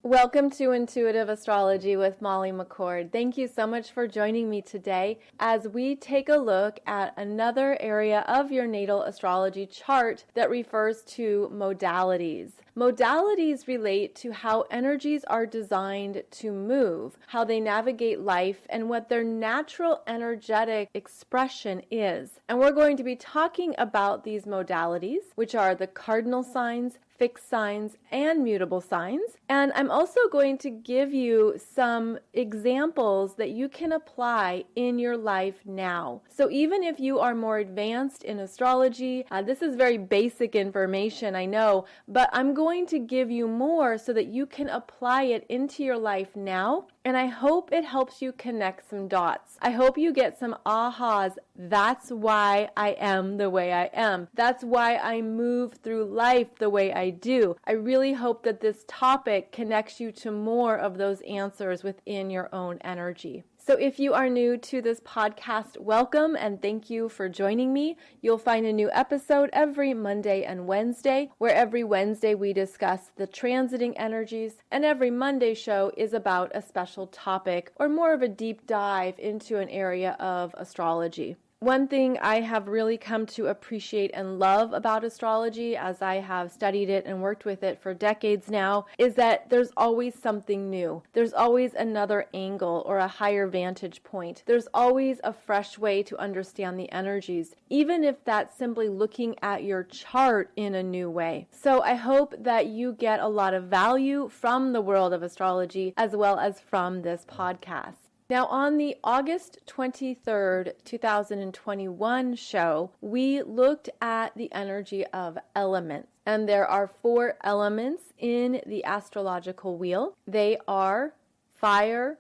Welcome to Intuitive Astrology with Molly McCord. Thank you so much for joining me today as we take a look at another area of your natal astrology chart that refers to modalities. Modalities relate to how energies are designed to move, how they navigate life, and what their natural energetic expression is. And we're going to be talking about these modalities, which are the cardinal signs, fixed signs, and mutable signs. And I'm also going to give you some examples that you can apply in your life now. So even if you are more advanced in astrology, this is very basic information, I know, but I'm going to give you more so that you can apply it into your life now. And I hope it helps you connect some dots. I hope you get some ahas. That's why I am the way I am. That's why I move through life the way I do. I really hope that this topic connects you to more of those answers within your own energy. So if you are new to this podcast, welcome and thank you for joining me. You'll find a new episode every Monday and Wednesday, where every Wednesday we discuss the transiting energies, and every Monday show is about a special topic or more of a deep dive into an area of astrology. One thing I have really come to appreciate and love about astrology, as I have studied it and worked with it for decades now, is that there's always something new. There's always another angle or a higher vantage point. There's always a fresh way to understand the energies, even if that's simply looking at your chart in a new way. So I hope that you get a lot of value from the world of astrology as well as from this podcast. Now, on the August 23rd, 2021 show, we looked at the energy of elements. And there are 4 elements in the astrological wheel. They are fire,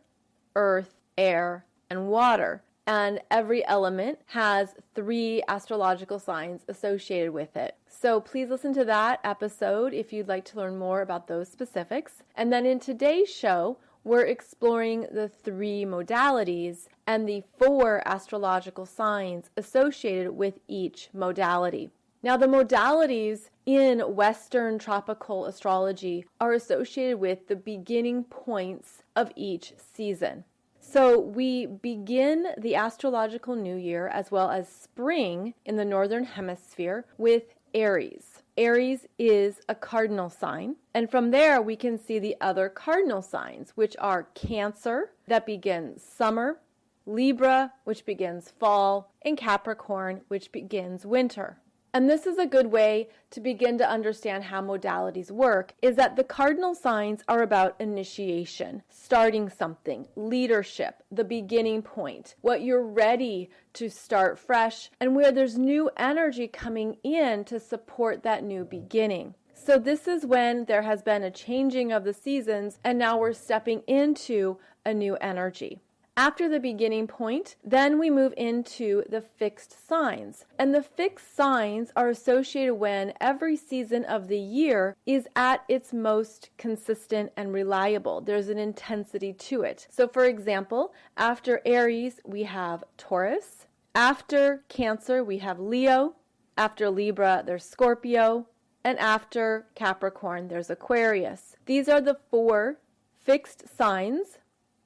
earth, air, and water. And every element has 3 astrological signs associated with it. So please listen to that episode if you'd like to learn more about those specifics. And then in today's show, we're exploring the 3 modalities and the 4 astrological signs associated with each modality. Now, the modalities in Western tropical astrology are associated with the beginning points of each season. So we begin the astrological new year as well as spring in the northern hemisphere with Aries. Aries is a cardinal sign, and from there we can see the other cardinal signs, which are Cancer, that begins summer, Libra, which begins fall, and Capricorn, which begins winter. And this is a good way to begin to understand how modalities work, is that the cardinal signs are about initiation, starting something, leadership, the beginning point, what you're ready to start fresh, and where there's new energy coming in to support that new beginning. So this is when there has been a changing of the seasons, and now we're stepping into a new energy. After the beginning point, then we move into the fixed signs. And the fixed signs are associated when every season of the year is at its most consistent and reliable. There's an intensity to it. So for example, after Aries, we have Taurus. After Cancer, we have Leo. After Libra, there's Scorpio. And after Capricorn, there's Aquarius. These are the 4 fixed signs.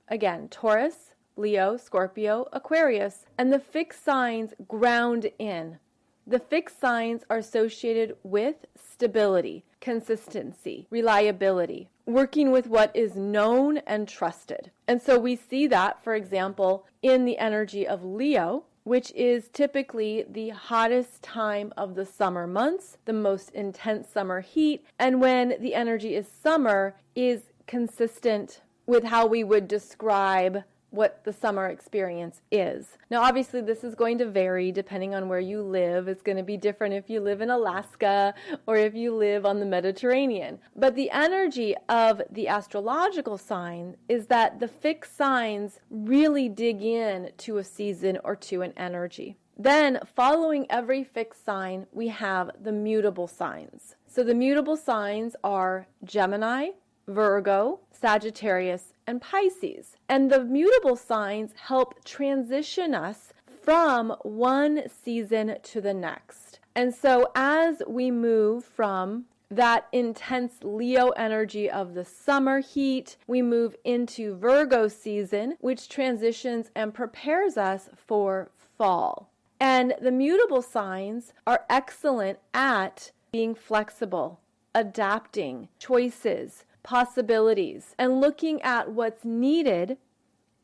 Again, Taurus, Leo, Scorpio, Aquarius, and the fixed signs ground in. The fixed signs are associated with stability, consistency, reliability, working with what is known and trusted. And so we see that, for example, in the energy of Leo, which is typically the hottest time of the summer months, the most intense summer heat, and when the energy is summer is consistent with how we would describe what the summer experience is. Now, obviously, this is going to vary depending on where you live. It's going to be different if you live in Alaska or if you live on the Mediterranean. But the energy of the astrological sign is that the fixed signs really dig in to a season or to an energy. Then, following every fixed sign, we have the mutable signs. So the mutable signs are Gemini, Virgo, Sagittarius, and Pisces. And the mutable signs help transition us from one season to the next. And so as we move from that intense Leo energy of the summer heat. We move into Virgo season, which transitions and prepares us for fall. And the mutable signs are excellent at being flexible, adapting, choices, possibilities, and looking at what's needed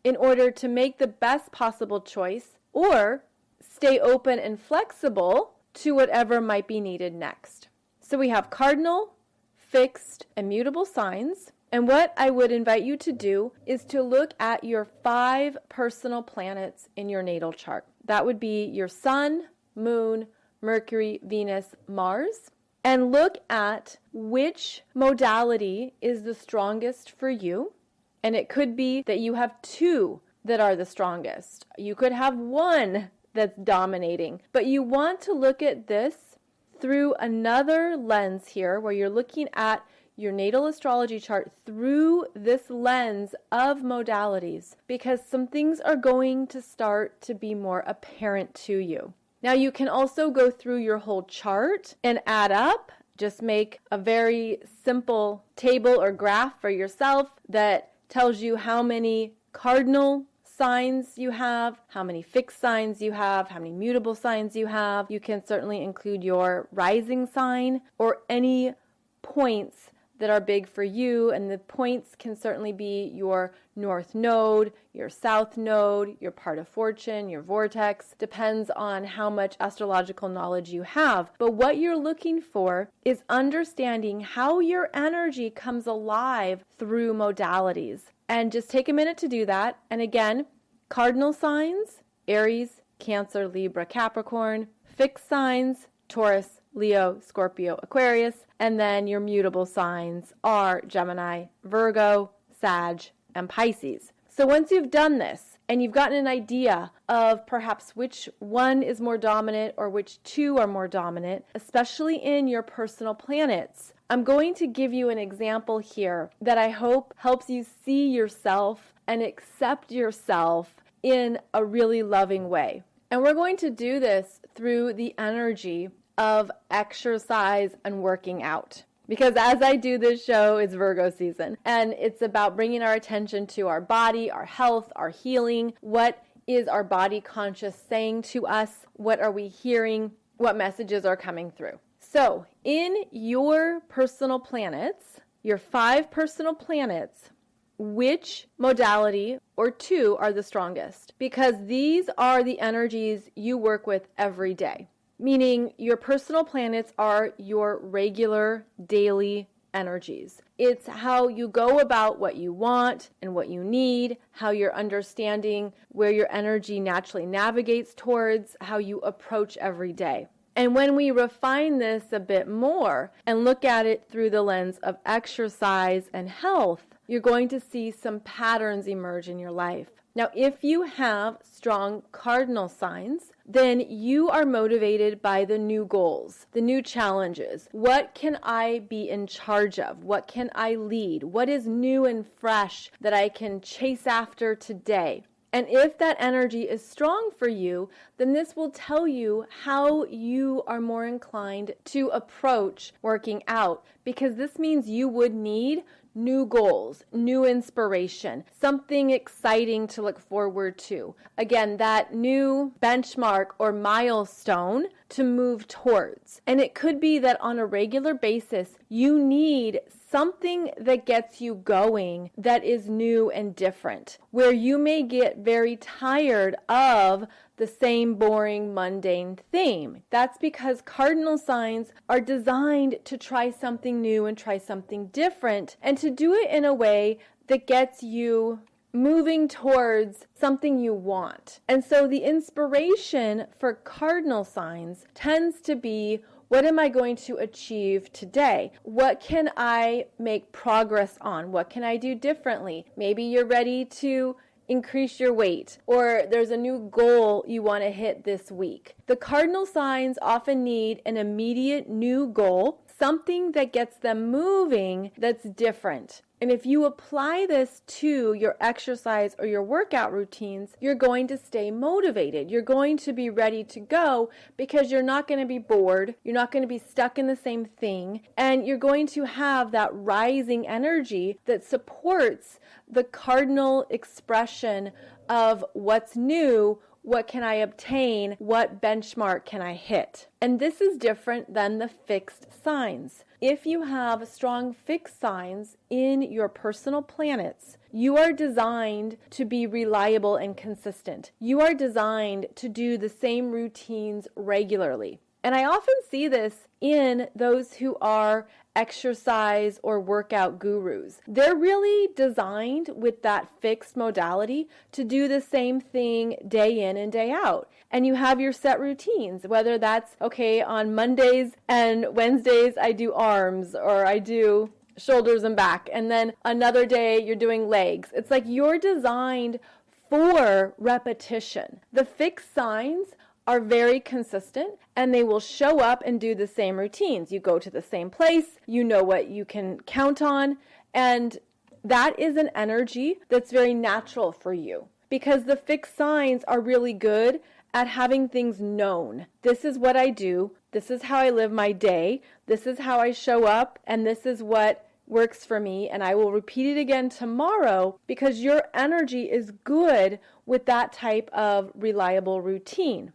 in order to make the best possible choice or stay open and flexible to whatever might be needed next. So we have cardinal, fixed, and mutable signs. And what I would invite you to do is to look at your 5 personal planets in your natal chart. That would be your sun, moon, Mercury, Venus, Mars. And look at which modality is the strongest for you. And it could be that you have 2 that are the strongest. You could have 1 that's dominating. But you want to look at this through another lens here, where you're looking at your natal astrology chart through this lens of modalities, because some things are going to start to be more apparent to you. Now you can also go through your whole chart and add up. Just make a very simple table or graph for yourself that tells you how many cardinal signs you have, how many fixed signs you have, how many mutable signs you have. You can certainly include your rising sign or any points that are big for you, and the points can certainly be your north node, your south node, your part of fortune, your vortex. Depends on how much astrological knowledge you have. But what you're looking for is understanding how your energy comes alive through modalities. And just take a minute to do that. And again, cardinal signs, Aries, Cancer, Libra, Capricorn. Fixed signs, Taurus, Leo, Scorpio, Aquarius. And then your mutable signs are Gemini, Virgo, Sag, and Pisces. So once you've done this and you've gotten an idea of perhaps which one is more dominant or which 2 are more dominant, especially in your personal planets, I'm going to give you an example here that I hope helps you see yourself and accept yourself in a really loving way. And we're going to do this through the energy of exercise and working out. Because as I do this show, it's Virgo season, and it's about bringing our attention to our body, our health, our healing. What is our body conscious saying to us? What are we hearing? What messages are coming through? So in your personal planets, your 5 personal planets, which modality or 2 are the strongest? Because these are the energies you work with every day. Meaning your personal planets are your regular daily energies. It's how you go about what you want and what you need, how you're understanding where your energy naturally navigates towards, how you approach every day. And when we refine this a bit more and look at it through the lens of exercise and health, you're going to see some patterns emerge in your life. Now, if you have strong cardinal signs, then you are motivated by the new goals, the new challenges. What can I be in charge of? What can I lead? What is new and fresh that I can chase after today? And if that energy is strong for you, then this will tell you how you are more inclined to approach working out, because this means you would need new goals, new inspiration, something exciting to look forward to. Again, that new benchmark or milestone to move towards. And it could be that on a regular basis, you need something that gets you going that is new and different, where you may get very tired of the same boring, mundane theme. That's because cardinal signs are designed to try something new and try something different, and to do it in a way that gets you moving towards something you want. And so the inspiration for cardinal signs tends to be, what am I going to achieve today? What can I make progress on? What can I do differently? Maybe you're ready to increase your weight, or there's a new goal you want to hit this week. The cardinal signs often need an immediate new goal, something that gets them moving that's different. And if you apply this to your exercise or your workout routines, you're going to stay motivated. You're going to be ready to go because you're not going to be bored. You're not going to be stuck in the same thing. And you're going to have that rising energy that supports the cardinal expression of what's new. What can I obtain? What benchmark can I hit? And this is different than the fixed signs. If you have strong fixed signs in your personal planets, you are designed to be reliable and consistent. You are designed to do the same routines regularly. And I often see this in those who are exercise or workout gurus. They're really designed with that fixed modality to do the same thing day in and day out. And you have your set routines, whether that's, okay, on Mondays and Wednesdays I do arms or I do shoulders and back. And then another day you're doing legs. It's like you're designed for repetition. The fixed signs are very consistent and they will show up and do the same routines. You go to the same place, you know what you can count on, and that is an energy that's very natural for you because the fixed signs are really good at having things known. This is what I do, this is how I live my day, this is how I show up, and this is what works for me, and I will repeat it again tomorrow because your energy is good with that type of reliable routine.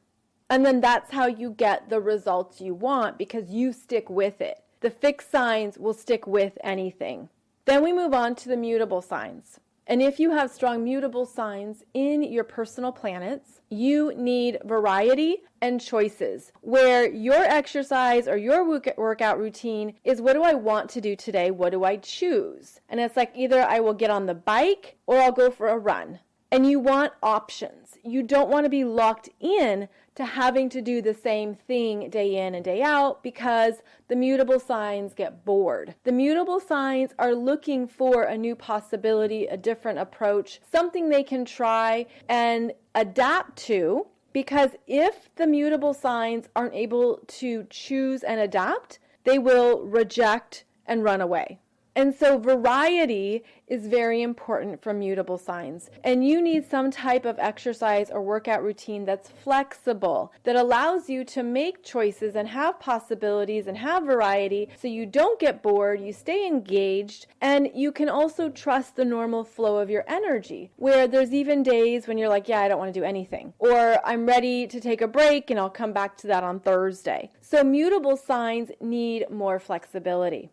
And then that's how you get the results you want because you stick with it. The fixed signs will stick with anything. Then we move on to the mutable signs. And if you have strong mutable signs in your personal planets, you need variety and choices where your exercise or your workout routine is, what do I want to do today? What do I choose? And it's like either I will get on the bike or I'll go for a run. And you want options. You don't want to be locked in to having to do the same thing day in and day out because the mutable signs get bored. The mutable signs are looking for a new possibility, a different approach, something they can try and adapt to, because if the mutable signs aren't able to choose and adapt, they will reject and run away. And so variety is very important for mutable signs. And you need some type of exercise or workout routine that's flexible, that allows you to make choices and have possibilities and have variety so you don't get bored, you stay engaged, and you can also trust the normal flow of your energy, where there's even days when you're like, yeah, I don't want to do anything. Or I'm ready to take a break and I'll come back to that on Thursday. So mutable signs need more flexibility.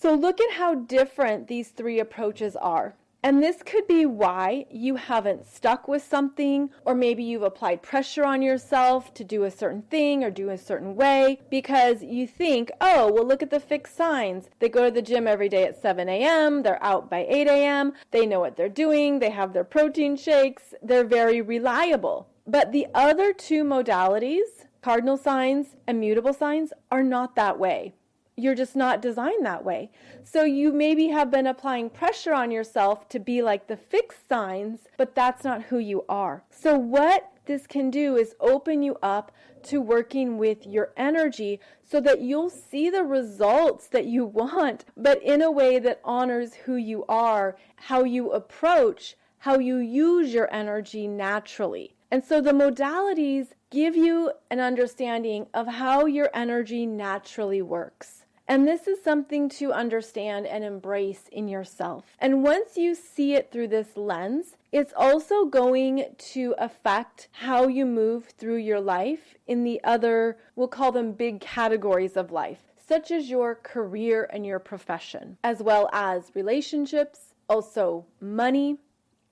So look at how different these three approaches are. And this could be why you haven't stuck with something, or maybe you've applied pressure on yourself to do a certain thing or do a certain way because you think, oh, well, look at the fixed signs. They go to the gym every day at 7 a.m., they're out by 8 a.m., they know what they're doing, they have their protein shakes, they're very reliable. But the other two modalities, cardinal signs and mutable signs, are not that way. You're just not designed that way. So you maybe have been applying pressure on yourself to be like the fixed signs, but that's not who you are. So what this can do is open you up to working with your energy so that you'll see the results that you want, but in a way that honors who you are, how you approach, how you use your energy naturally. And so the modalities give you an understanding of how your energy naturally works. And this is something to understand and embrace in yourself. And once you see it through this lens, it's also going to affect how you move through your life in the other, we'll call them big categories of life, such as your career and your profession, as well as relationships, also money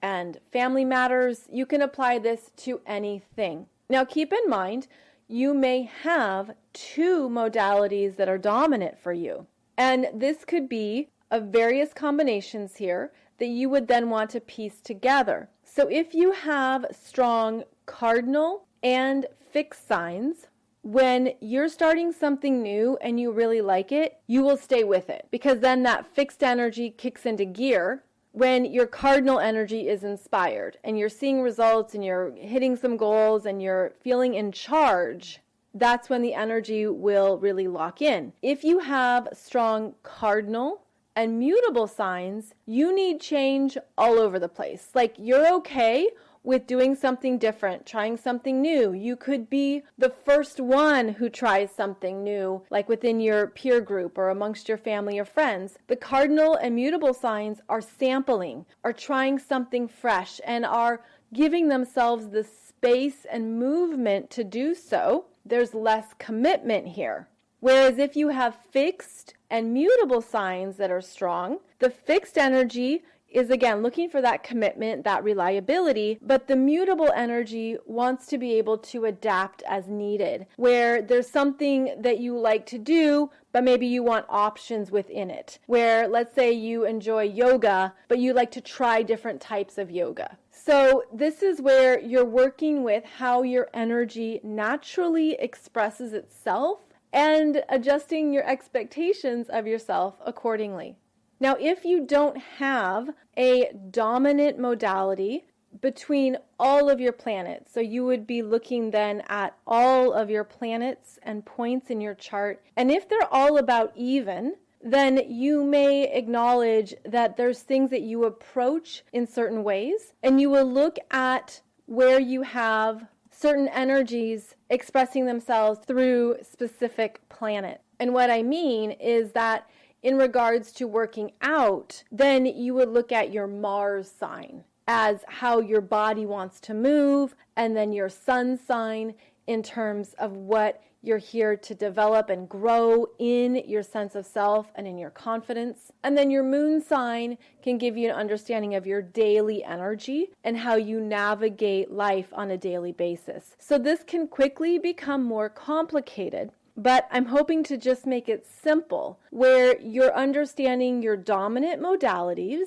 and family matters. You can apply this to anything. Now keep in mind, you may have two modalities that are dominant for you. And this could be of various combinations here that you would then want to piece together. So if you have strong cardinal and fixed signs, when you're starting something new and you really like it, you will stay with it because then that fixed energy kicks into gear. When your cardinal energy is inspired and you're seeing results and you're hitting some goals and you're feeling in charge, that's when the energy will really lock in. If you have strong cardinal and mutable signs, you need change all over the place. Like, you're okay with doing something different, trying something new. You could be the first one who tries something new, like within your peer group or amongst your family or friends. The cardinal and mutable signs are sampling, are trying something fresh, and are giving themselves the space and movement to do so. There's less commitment here. Whereas if you have fixed and mutable signs that are strong, the fixed energy is again looking for that commitment, that reliability, but the mutable energy wants to be able to adapt as needed, where there's something that you like to do, but maybe you want options within it. Where, let's say you enjoy yoga, but you like to try different types of yoga. So this is where you're working with how your energy naturally expresses itself and adjusting your expectations of yourself accordingly. Now, if you don't have a dominant modality between all of your planets, so you would be looking then at all of your planets and points in your chart, and if they're all about even, then you may acknowledge that there's things that you approach in certain ways, and you will look at where you have certain energies expressing themselves through specific planets. And what I mean is that in regards to working out, then you would look at your Mars sign as how your body wants to move, and then your sun sign in terms of what you're here to develop and grow in your sense of self and in your confidence. And then your moon sign can give you an understanding of your daily energy and how you navigate life on a daily basis. So this can quickly become more complicated, but I'm hoping to just make it simple, where you're understanding your dominant modalities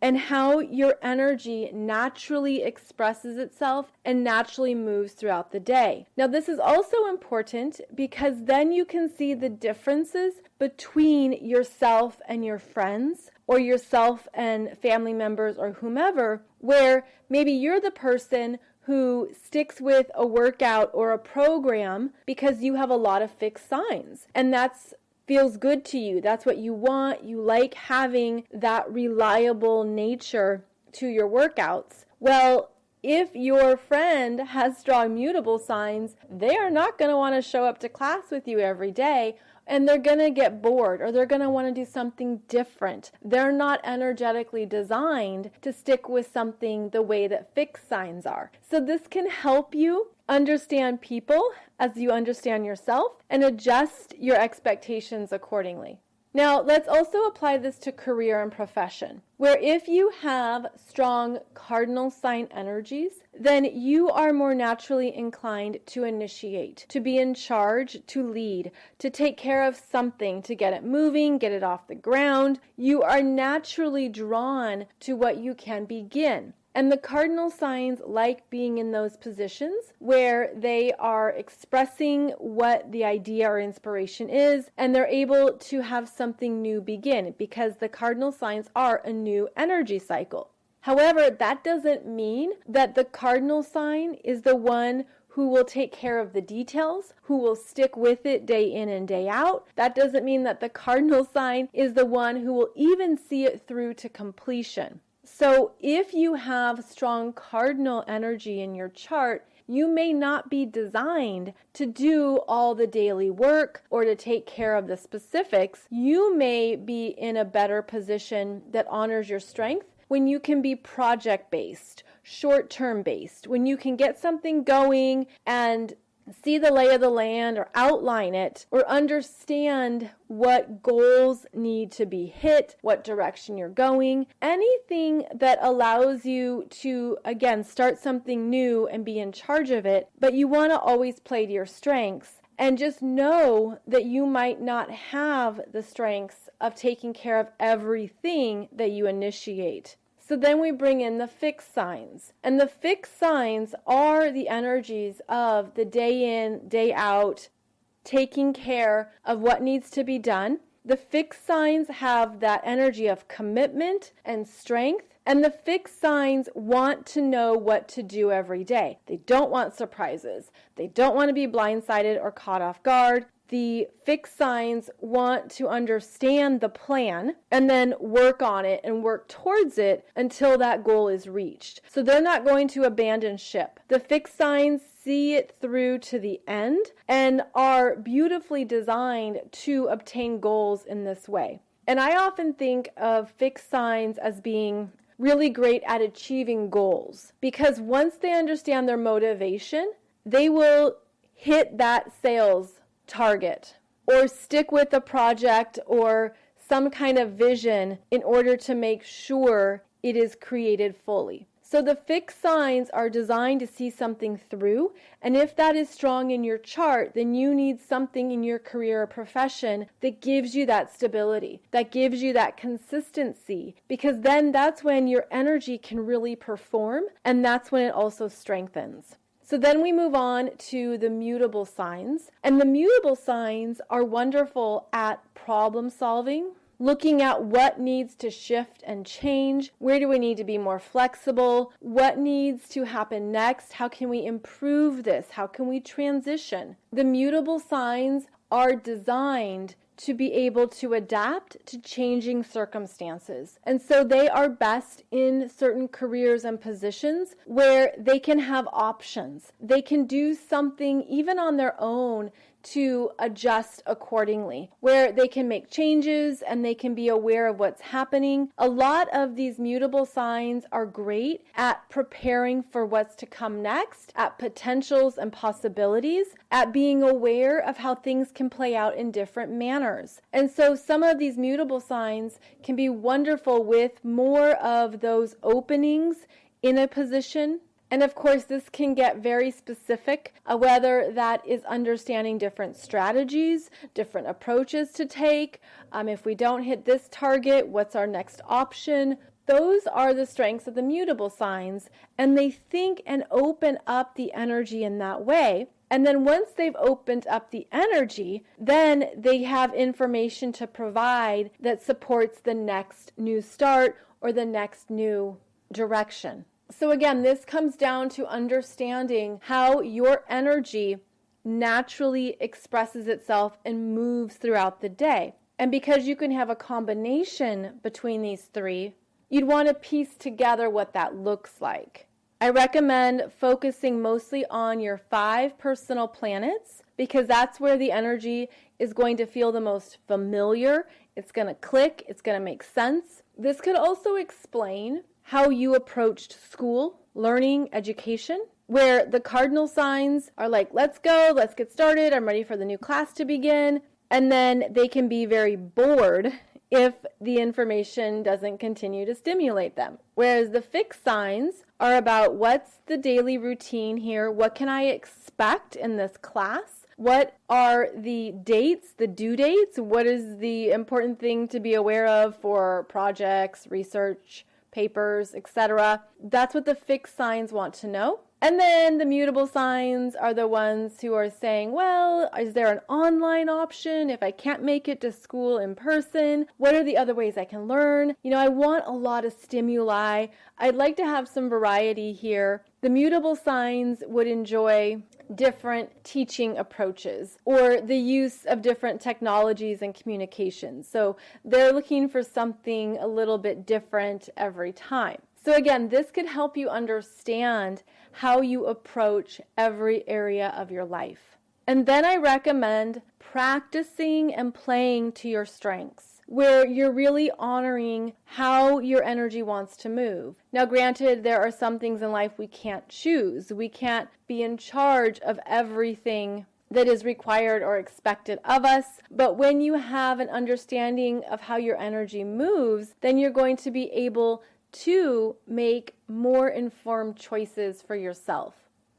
and how your energy naturally expresses itself and naturally moves throughout the day. Now, this is also important because then you can see the differences between yourself and your friends, or yourself and family members or whomever, where maybe you're the person who sticks with a workout or a program because you have a lot of fixed signs, and that's feels good to you. That's what you want. You like having that reliable nature to your workouts. Well, if your friend has strong mutable signs, they are not going to want to show up to class with you every day, and they're going to get bored, or they're going to want to do something different. They're not energetically designed to stick with something the way that fixed signs are. So this can help you understand people as you understand yourself and adjust your expectations accordingly. Now, let's also apply this to career and profession, where if you have strong cardinal sign energies, then you are more naturally inclined to initiate, to be in charge, to lead, to take care of something, to get it moving, get it off the ground. You are naturally drawn to what you can begin. And the cardinal signs like being in those positions where they are expressing what the idea or inspiration is, and they're able to have something new begin, because the cardinal signs are a new energy cycle. However, that doesn't mean that the cardinal sign is the one who will take care of the details, who will stick with it day in and day out. That doesn't mean that the cardinal sign is the one who will even see it through to completion. So if you have strong cardinal energy in your chart, you may not be designed to do all the daily work or to take care of the specifics. You may be in a better position that honors your strength when you can be project-based, short-term based, when you can get something going and see the lay of the land or outline it or understand what goals need to be hit, what direction you're going, anything that allows you to, again, start something new and be in charge of it, but you want to always play to your strengths. And just know that you might not have the strengths of taking care of everything that you initiate. So then we bring in the fixed signs. And the fixed signs are the energies of the day in, day out, taking care of what needs to be done. The fixed signs have that energy of commitment and strength. And the fixed signs want to know what to do every day. They don't want surprises. They don't want to be blindsided or caught off guard. the fixed signs want to understand the plan and then work on it and work towards it until that goal is reached. So they're not going to abandon ship. The fixed signs see it through to the end and are beautifully designed to obtain goals in this way. And I often think of fixed signs as being really great at achieving goals, because once they understand their motivation, they will hit that sales target or stick with a project or some kind of vision in order to make sure it is created fully. So the fixed signs are designed to see something through, and if that is strong in your chart, then you need something in your career or profession that gives you that stability, that gives you that consistency, because then that's when your energy can really perform, and that's when it also strengthens. So then we move on to the mutable signs, and the mutable signs are wonderful at problem solving, looking at what needs to shift and change, where do we need to be more flexible, what needs to happen next, how can we improve this, how can we transition. The mutable signs are designed to be able to adapt to changing circumstances. And so they are best in certain careers and positions where they can have options. They can do something even on their own to adjust accordingly, where they can make changes and they can be aware of what's happening. A lot of these mutable signs are great at preparing for what's to come next, at potentials and possibilities, at being aware of how things can play out in different manners. And so some of these mutable signs can be wonderful with more of those openings in a position. And of course, this can get very specific, whether that is understanding different strategies, different approaches to take. If we don't hit this target, what's our next option? Those are the strengths of the mutable signs, and they think and open up the energy in that way. And then once they've opened up the energy, then they have information to provide that supports the next new start or the next new direction. So again, this comes down to understanding how your energy naturally expresses itself and moves throughout the day. And because you can have a combination between these three, you'd want to piece together what that looks like. I recommend focusing mostly on your 5 personal planets, because that's where the energy is going to feel the most familiar. It's going to click. It's going to make sense. This could also explain how you approached school, learning, education, where the cardinal signs are like, let's go, let's get started, I'm ready for the new class to begin. And then they can be very bored if the information doesn't continue to stimulate them. Whereas the fixed signs are about what's the daily routine here, what can I expect in this class, what are the dates, the due dates, what is the important thing to be aware of for projects, research, papers, etc. That's what the fixed signs want to know. And then the mutable signs are the ones who are saying, well, is there an online option if I can't make it to school in person? What are the other ways I can learn? I want a lot of stimuli. I'd like to have some variety here. The mutable signs would enjoy different teaching approaches or the use of different technologies and communications. So they're looking for something a little bit different every time. So again, this could help you understand how you approach every area of your life. And then I recommend practicing and playing to your strengths, where you're really honoring how your energy wants to move. Now, granted, there are some things in life we can't choose. We can't be in charge of everything that is required or expected of us. But when you have an understanding of how your energy moves, then you're going to be able to make more informed choices for yourself.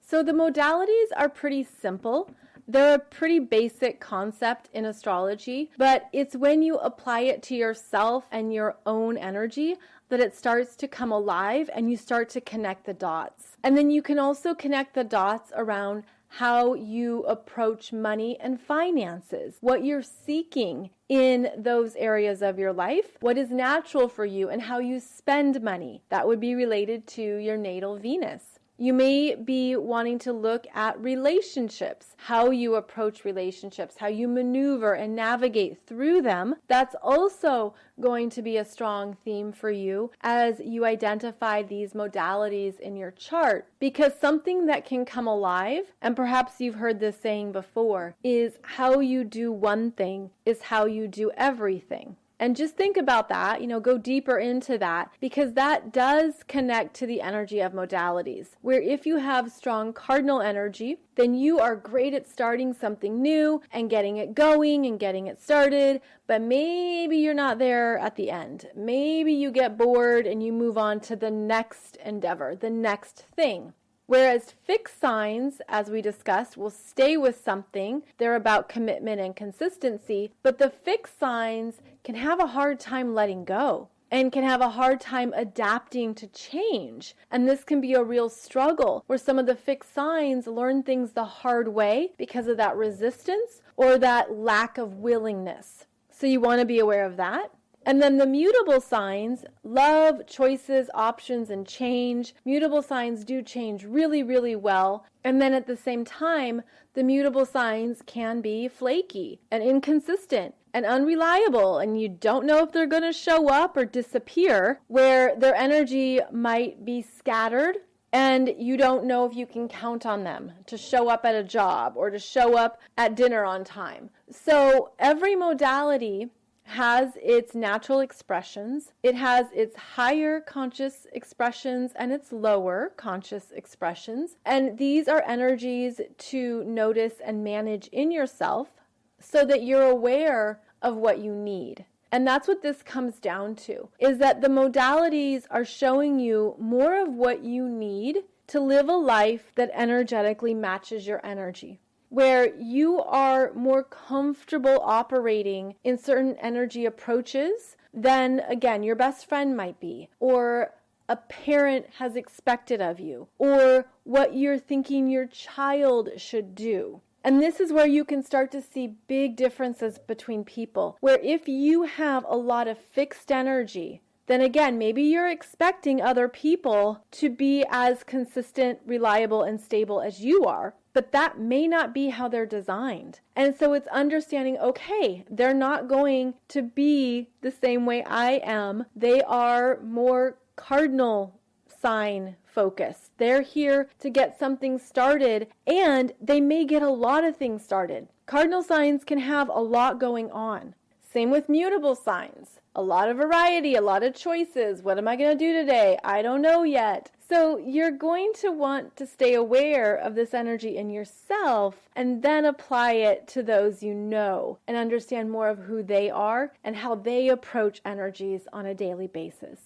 So the modalities are pretty simple. They're a pretty basic concept in astrology, but it's when you apply it to yourself and your own energy that it starts to come alive and you start to connect the dots. And then you can also connect the dots around how you approach money and finances, what you're seeking in those areas of your life, what is natural for you, and how you spend money. That would be related to your natal Venus. You may be wanting to look at relationships, how you approach relationships, how you maneuver and navigate through them. That's also going to be a strong theme for you as you identify these modalities in your chart, because something that can come alive, and perhaps you've heard this saying before, is how you do one thing is how you do everything. And just think about that, go deeper into that, because that does connect to the energy of modalities, where if you have strong cardinal energy, then you are great at starting something new and getting it going and getting it started, but maybe you're not there at the end. Maybe you get bored and you move on to the next endeavor, the next thing. Whereas fixed signs, as we discussed, will stay with something. They're about commitment and consistency, but the fixed signs can have a hard time letting go and can have a hard time adapting to change. And this can be a real struggle where some of the fixed signs learn things the hard way because of that resistance or that lack of willingness. So you want to be aware of that. And then the mutable signs love choices, options, and change. Mutable signs do change really, really well. And then at the same time, the mutable signs can be flaky and inconsistent and unreliable, and you don't know if they're going to show up or disappear, where their energy might be scattered and you don't know if you can count on them to show up at a job or to show up at dinner on time. So every modality has its natural expressions. It has its higher conscious expressions and its lower conscious expressions. And these are energies to notice and manage in yourself so that you're aware of what you need. And that's what this comes down to, is that the modalities are showing you more of what you need to live a life that energetically matches your energy, where you are more comfortable operating in certain energy approaches than, again, your best friend might be, or a parent has expected of you, or what you're thinking your child should do. And this is where you can start to see big differences between people, where if you have a lot of fixed energy, then again, maybe you're expecting other people to be as consistent, reliable, and stable as you are. But that may not be how they're designed. And so it's understanding, okay, they're not going to be the same way I am. They are more cardinal sign focused. They're here to get something started, and they may get a lot of things started. Cardinal signs can have a lot going on. Same with mutable signs. A lot of variety, a lot of choices. What am I going to do today? I don't know yet. So you're going to want to stay aware of this energy in yourself and then apply it to those you know and understand more of who they are and how they approach energies on a daily basis.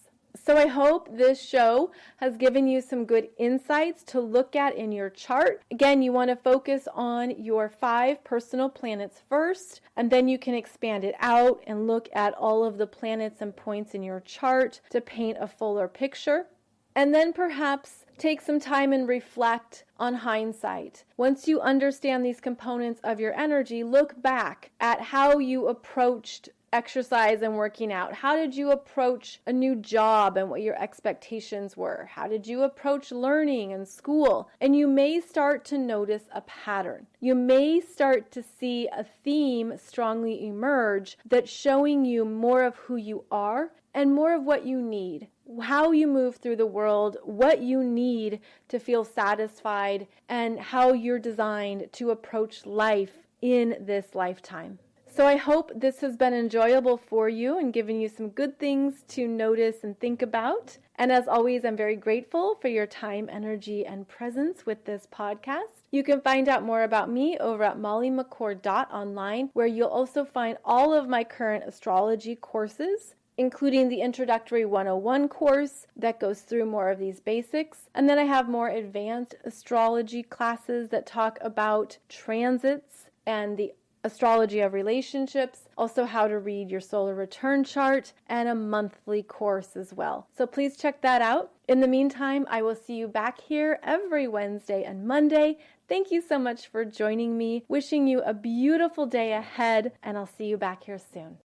So I hope this show has given you some good insights to look at in your chart. Again, you want to focus on your 5 personal planets first, and then you can expand it out and look at all of the planets and points in your chart to paint a fuller picture. And then perhaps take some time and reflect on hindsight. Once you understand these components of your energy, look back at how you approached exercise and working out. How did you approach a new job and what your expectations were? How did you approach learning and school? And you may start to notice a pattern. You may start to see a theme strongly emerge that's showing you more of who you are and more of what you need, how you move through the world, what you need to feel satisfied, and how you're designed to approach life in this lifetime. So I hope this has been enjoyable for you and given you some good things to notice and think about. And as always, I'm very grateful for your time, energy, and presence with this podcast. You can find out more about me over at mollymccord.online, where you'll also find all of my current astrology courses, including the Introductory 101 course that goes through more of these basics. And then I have more advanced astrology classes that talk about transits and the astrology of relationships, also how to read your solar return chart, and a monthly course as well. So please check that out. In the meantime, I will see you back here every Wednesday and Monday. Thank you so much for joining me. Wishing you a beautiful day ahead, and I'll see you back here soon.